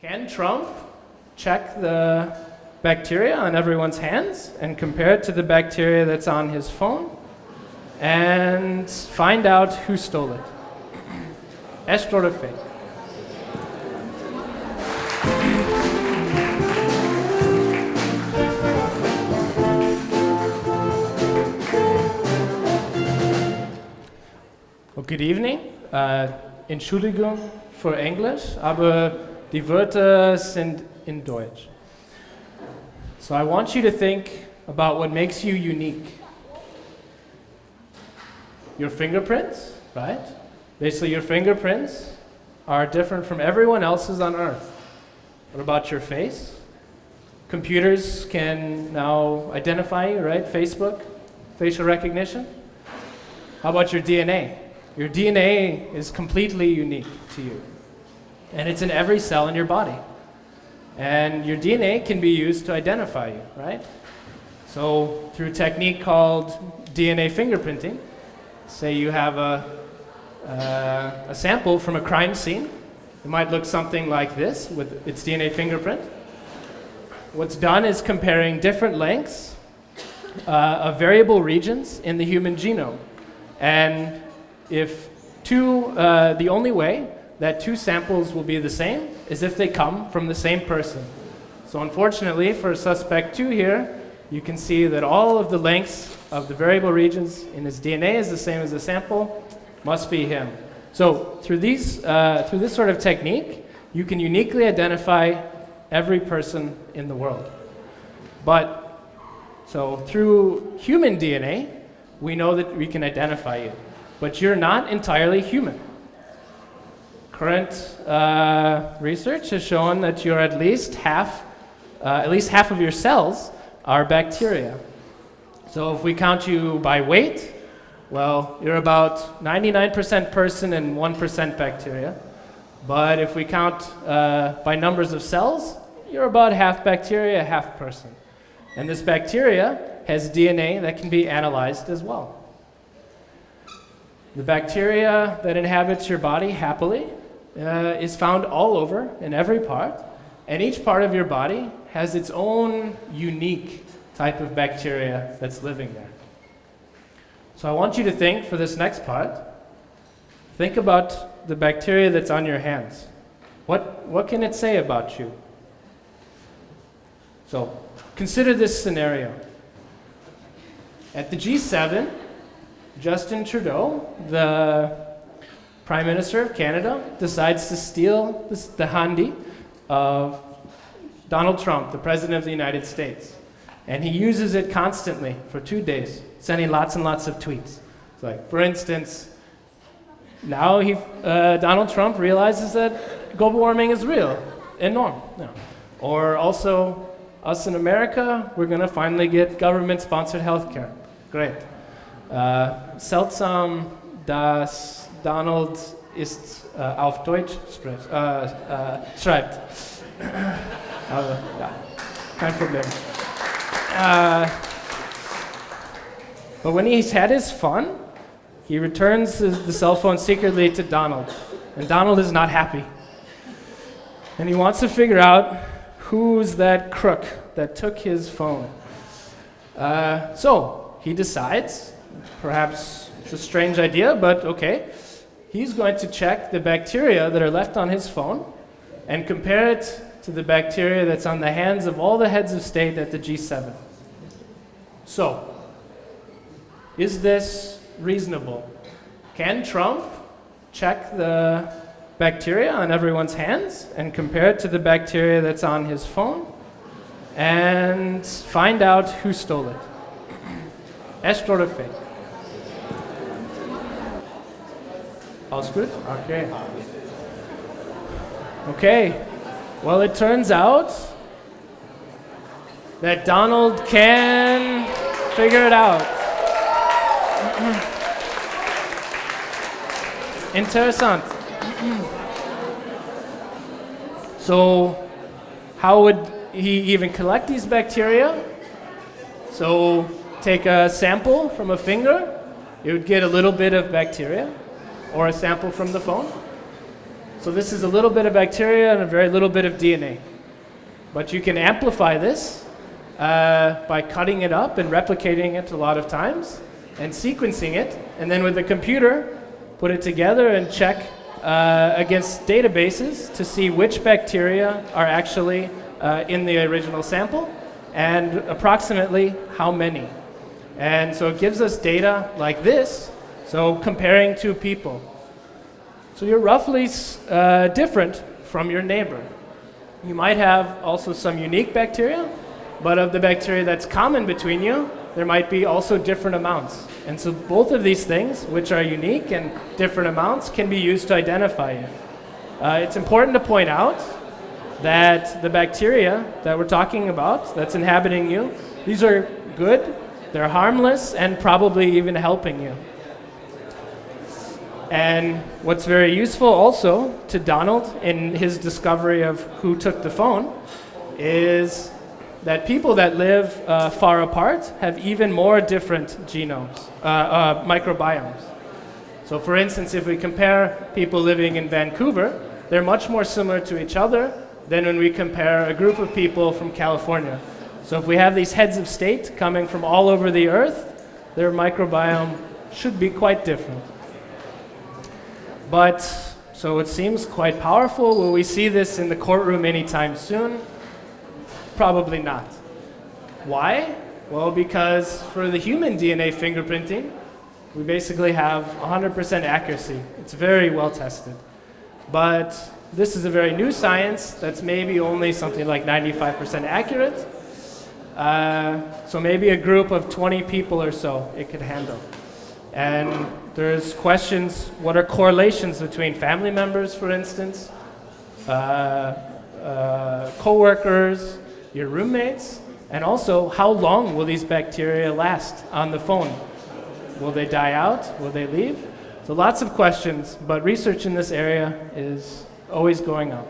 Can Trump check the bacteria on everyone's hands and compare it to the bacteria that's on his phone and find out who stole it? Echt, oder, fake? Well, good evening. Entschuldigung für Englisch, aber die Wörter sind in Deutsch. So I want you to think about what makes you unique. Your fingerprints, right? Basically, your fingerprints are different from everyone else's on Earth. What about your face? Computers can now identify you, right? Facebook, facial recognition. How about your DNA? Your DNA is completely unique to you. And it's in every cell in your body. And your DNA can be used to identify you, right? So through a technique called DNA fingerprinting, say you have a sample from a crime scene. It might look something like this with its DNA fingerprint. What's done is comparing different lengths of variable regions in the human genome. And if the only way that two samples will be the same is if they come from the same person. So unfortunately for suspect 2 here, you can see that all of the lengths of the variable regions in his DNA is the same as the sample, must be him. So through this sort of technique, you can uniquely identify every person in the world. So through human DNA, we know that we can identify you. But you're not entirely human. Current research has shown that you're at least half of your cells are bacteria. So if we count you by weight, well, you're about 99% person and 1% bacteria. But if we count by numbers of cells, you're about half bacteria, half person. And this bacteria has DNA that can be analyzed as well. The bacteria that inhabits your body happily is found all over in every part, and each part of your body has its own unique type of bacteria that's living there. So I want you to think for this next part, think about the bacteria that's on your hands. What can it say about you? So consider this scenario. At the G7, Justin Trudeau, the Prime Minister of Canada, decides to steal the handy of Donald Trump, the President of the United States. And he uses it constantly for 2 days, sending lots and lots of tweets. It's like, for instance, now Donald Trump realizes that global warming is real and normal. No. Or also, us in America, we're going to finally get government-sponsored healthcare. Great. Seltsam, dass Donald ist auf Deutsch schreibt. Ja, kein Problem. But when he's had his fun, he returns the cell phone secretly to Donald. And Donald is not happy. And he wants to figure out who's that crook that took his phone. So he decides, perhaps it's a strange idea, but okay, he's going to check the bacteria that are left on his phone and compare it to the bacteria that's on the hands of all the heads of state at the G7. So, is this reasonable? Can Trump check the bacteria on everyone's hands and compare it to the bacteria that's on his phone and find out who stole it? Echt, oder, fake? Alles gut? Okay. Okay. Well, it turns out that Donald can figure it out. Interessant. So, how would he even collect these bacteria? So, take a sample from a finger, you would get a little bit of bacteria, or a sample from the phone. So this is a little bit of bacteria and a very little bit of DNA. But you can amplify this by cutting it up and replicating it a lot of times and sequencing it, and then with the computer, put it together and check against databases to see which bacteria are actually in the original sample and approximately how many. And so it gives us data like this, so comparing two people. So you're roughly different from your neighbor. You might have also some unique bacteria, but of the bacteria that's common between you, there might be also different amounts. And so both of these things, which are unique and different amounts, can be used to identify you. It's important to point out that the bacteria that we're talking about, that's inhabiting you, these are good, they're harmless, and probably even helping you. And what's very useful also to Donald in his discovery of who took the phone is that people that live far apart have even more different genomes, microbiomes. So for instance, if we compare people living in Vancouver, they're much more similar to each other than when we compare a group of people from California. So if we have these heads of state coming from all over the earth, their microbiome should be quite different. But, so it seems quite powerful. Will we see this in the courtroom anytime soon? Probably not. Why? Well, because for the human DNA fingerprinting, we basically have 100% accuracy. It's very well tested. But this is a very new science that's maybe only something like 95% accurate. So maybe a group of 20 people or so it could handle. And there's questions, what are correlations between family members, for instance, co-workers, your roommates, and also how long will these bacteria last on the phone? Will they die out? Will they leave? So lots of questions, but research in this area is always going on.